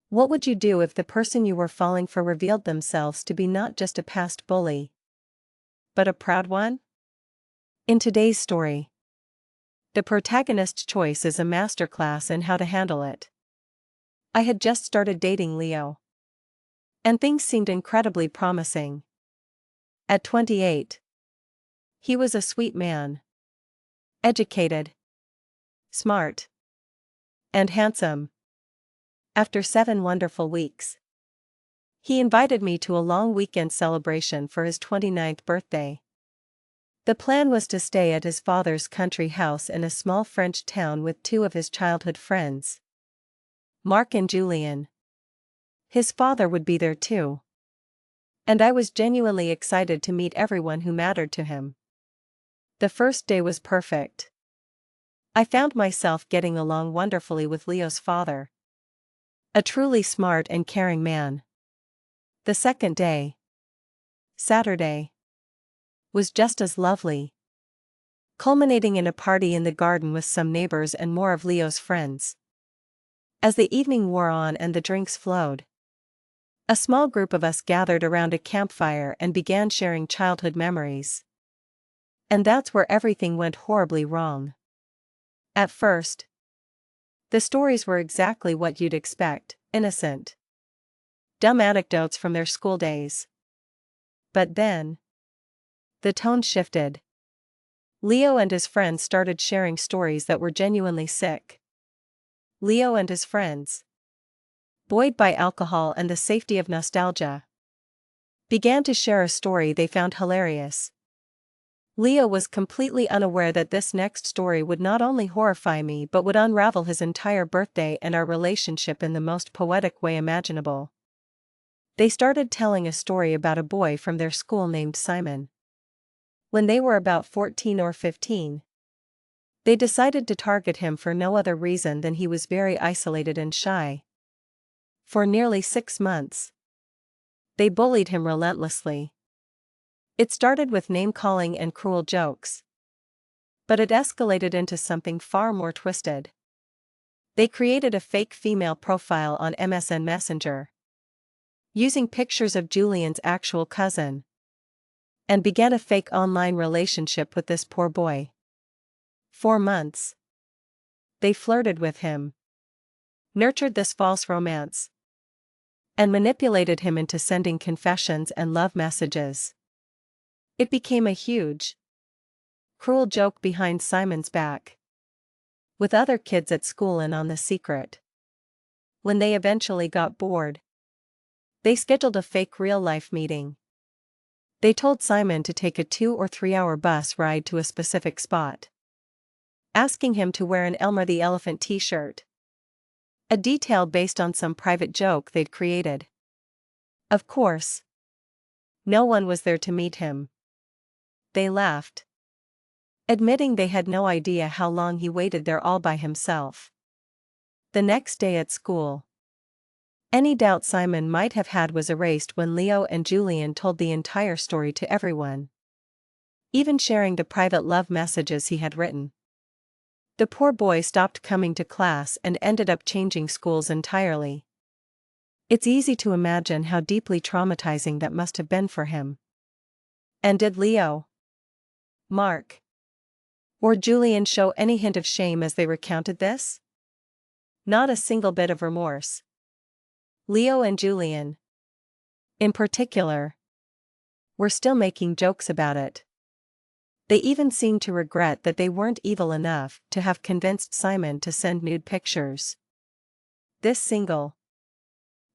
What would you do if the person you were falling for revealed themselves to be not just a past bully, but a proud one? In today's story, the protagonist's choice is a masterclass in how to handle it. I had just started dating Leo, and things seemed incredibly promising. At 28, he was a sweet man, educated, smart, and handsome. After 7 wonderful weeks, he invited me to a long weekend celebration for his 29th birthday. The plan was to stay at his father's country house in a small French town with 2 of his childhood friends, Mark and Julian. His father would be there too, and I was genuinely excited to meet everyone who mattered to him. The first day was perfect. I found myself getting along wonderfully with Leo's father, a truly smart and caring man. The second day, Saturday, was just as lovely, culminating in a party in the garden with some neighbors and more of Leo's friends. As the evening wore on and the drinks flowed, a small group of us gathered around a campfire and began sharing childhood memories. And that's where everything went horribly wrong. At first, the stories were exactly what you'd expect: innocent, dumb anecdotes from their school days. But then, the tone shifted. Leo and his friends started sharing stories that were genuinely sick. Leo and his friends, buoyed by alcohol and the safety of nostalgia, began to share a story they found hilarious. Leo was completely unaware that this next story would not only horrify me but would unravel his entire birthday and our relationship in the most poetic way imaginable. They started telling a story about a boy from their school named Simon. When they were about 14 or 15, they decided to target him for no other reason than he was very isolated and shy. For nearly 6 months, they bullied him relentlessly. It started with name-calling and cruel jokes, but it escalated into something far more twisted. They created a fake female profile on MSN Messenger, using pictures of Julian's actual cousin, and began a fake online relationship with this poor boy. 4 months. They flirted with him, nurtured this false romance, and manipulated him into sending confessions and love messages. It became a huge, cruel joke behind Simon's back, with other kids at school in on the secret. When they eventually got bored, they scheduled a fake real-life meeting. They told Simon to take a 2 or 3 hour bus ride to a specific spot, asking him to wear an Elmer the Elephant t-shirt, a detail based on some private joke they'd created. Of course, no one was there to meet him. They laughed, admitting they had no idea how long he waited there all by himself. The next day at school, any doubt Simon might have had was erased when Leo and Julian told the entire story to everyone, even sharing the private love messages he had written. The poor boy stopped coming to class and ended up changing schools entirely. It's easy to imagine how deeply traumatizing that must have been for him. And did Leo, Mark, or Julian show any hint of shame as they recounted this? Not a single bit of remorse. Leo and Julian, in particular, were still making jokes about it. They even seemed to regret that they weren't evil enough to have convinced Simon to send nude pictures. This single,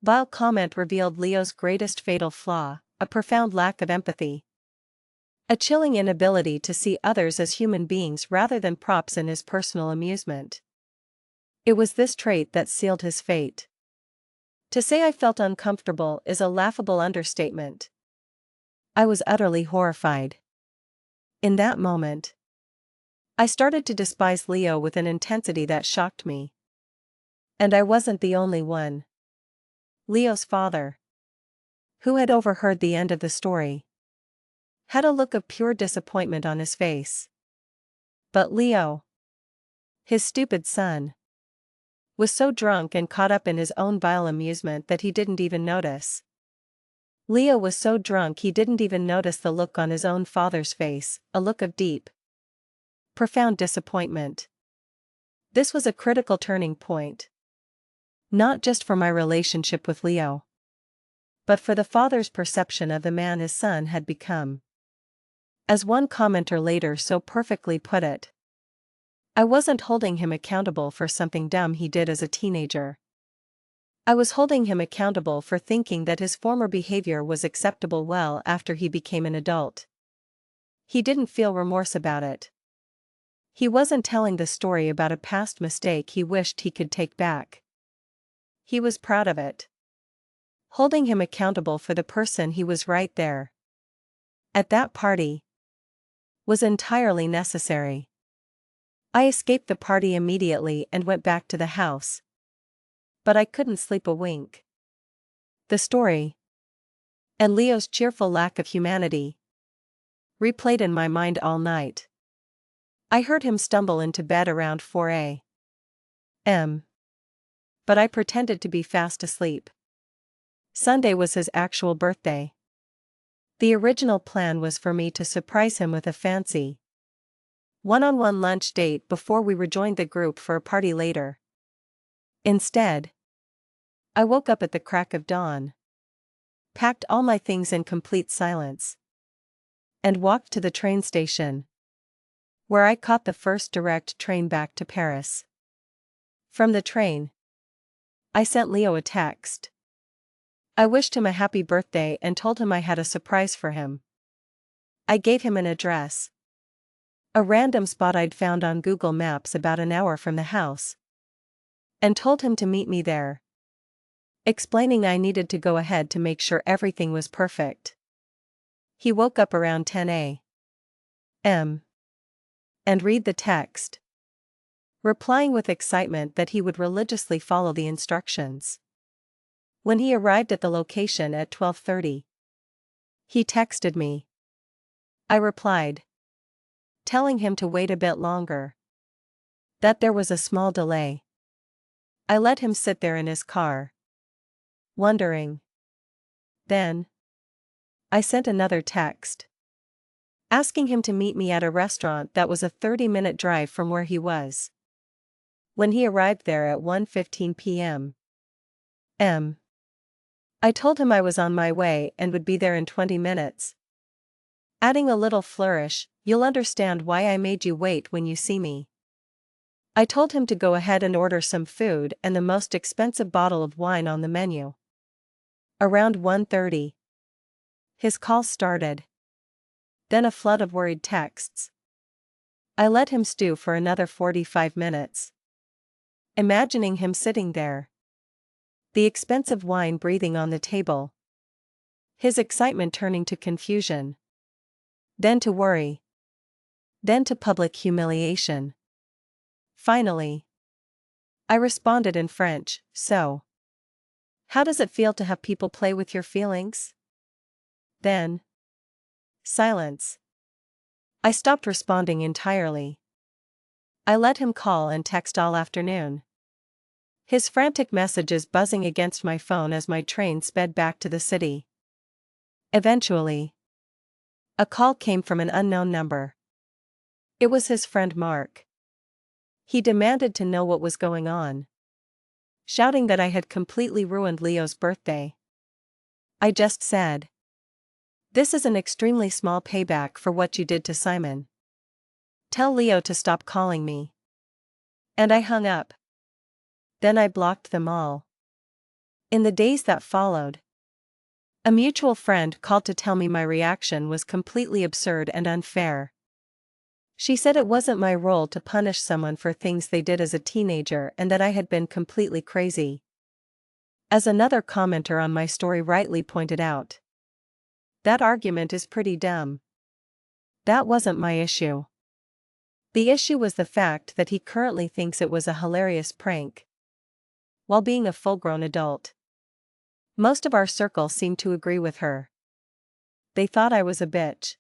vile comment revealed Leo's greatest fatal flaw: a profound lack of empathy. A chilling inability to see others as human beings rather than props in his personal amusement. It was this trait that sealed his fate. To say I felt uncomfortable is a laughable understatement. I was utterly horrified. In that moment, I started to despise Leo with an intensity that shocked me. And I wasn't the only one. Leo's father, who had overheard the end of the story, had a look of pure disappointment on his face. But Leo, his stupid son, was so drunk and caught up in his own vile amusement that he didn't even notice. Leo was so drunk he didn't even notice the look on his own father's face, a look of deep, profound disappointment. This was a critical turning point. Not just for my relationship with Leo, but for the father's perception of the man his son had become. As one commenter later so perfectly put it, I wasn't holding him accountable for something dumb he did as a teenager. I was holding him accountable for thinking that his former behavior was acceptable well after he became an adult. He didn't feel remorse about it. He wasn't telling the story about a past mistake he wished he could take back. He was proud of it. Holding him accountable for the person he was right there, at that party, was entirely necessary. I escaped the party immediately and went back to the house. But I couldn't sleep a wink. The story, and Leo's cheerful lack of humanity, replayed in my mind all night. I heard him stumble into bed around 4 a.m. But I pretended to be fast asleep. Sunday was his actual birthday. The original plan was for me to surprise him with a fancy one-on-one lunch date before we rejoined the group for a party later. Instead, I woke up at the crack of dawn, packed all my things in complete silence, and walked to the train station, where I caught the first direct train back to Paris. From the train, I sent Leo a text. I wished him a happy birthday and told him I had a surprise for him. I gave him an address, a random spot I'd found on Google Maps about an hour from the house, and told him to meet me there, explaining I needed to go ahead to make sure everything was perfect. He woke up around 10 a.m. and read the text, replying with excitement that he would religiously follow the instructions. When he arrived at the location at 12:30, he texted me. I replied, telling him to wait a bit longer, that there was a small delay. I let him sit there in his car, wondering. Then, I sent another text, asking him to meet me at a restaurant that was a 30-minute drive from where he was. When he arrived there at 1:15 p.m., I told him I was on my way and would be there in 20 minutes. Adding a little flourish, "You'll understand why I made you wait when you see me." I told him to go ahead and order some food and the most expensive bottle of wine on the menu. Around 1:30, his call started. Then a flood of worried texts. I let him stew for another 45 minutes. Imagining him sitting there, the expensive wine breathing on the table, his excitement turning to confusion, then to worry, then to public humiliation. Finally, I responded in French, "So, how does it feel to have people play with your feelings?" Then, silence. I stopped responding entirely. I let him call and text all afternoon, his frantic messages buzzing against my phone as my train sped back to the city. Eventually, a call came from an unknown number. It was his friend Mark. He demanded to know what was going on, shouting that I had completely ruined Leo's birthday. I just said, "This is an extremely small payback for what you did to Simon. Tell Leo to stop calling me." And I hung up. Then I blocked them all. In the days that followed, a mutual friend called to tell me my reaction was completely absurd and unfair. She said it wasn't my role to punish someone for things they did as a teenager and that I had been completely crazy. As another commenter on my story rightly pointed out, that argument is pretty dumb. That wasn't my issue. The issue was the fact that he currently thinks it was a hilarious prank, while being a full-grown adult. Most of our circle seemed to agree with her. They thought I was a bitch.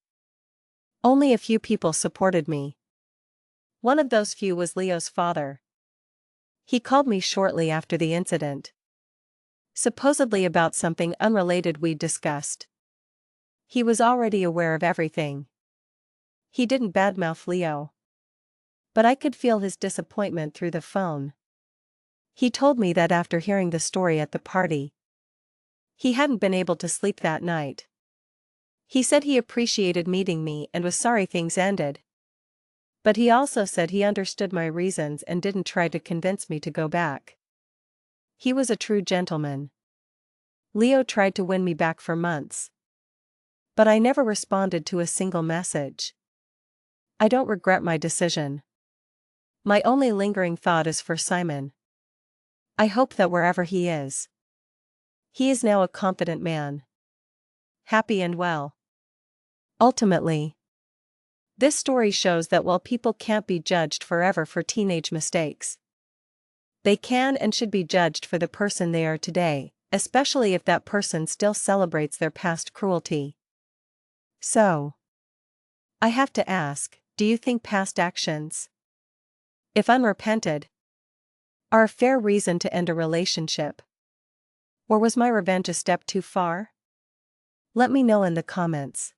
Only a few people supported me. One of those few was Leo's father. He called me shortly after the incident, supposedly about something unrelated we'd discussed. He was already aware of everything. He didn't badmouth Leo, but I could feel his disappointment through the phone. He told me that after hearing the story at the party, he hadn't been able to sleep that night. He said he appreciated meeting me and was sorry things ended. But he also said he understood my reasons and didn't try to convince me to go back. He was a true gentleman. Leo tried to win me back for months, but I never responded to a single message. I don't regret my decision. My only lingering thought is for Simon. I hope that wherever he is now a confident man, happy and well. Ultimately, this story shows that while people can't be judged forever for teenage mistakes, they can and should be judged for the person they are today, especially if that person still celebrates their past cruelty. So, I have to ask, do you think past actions, if unrepented, are a fair reason to end a relationship? Or was my revenge a step too far? Let me know in the comments.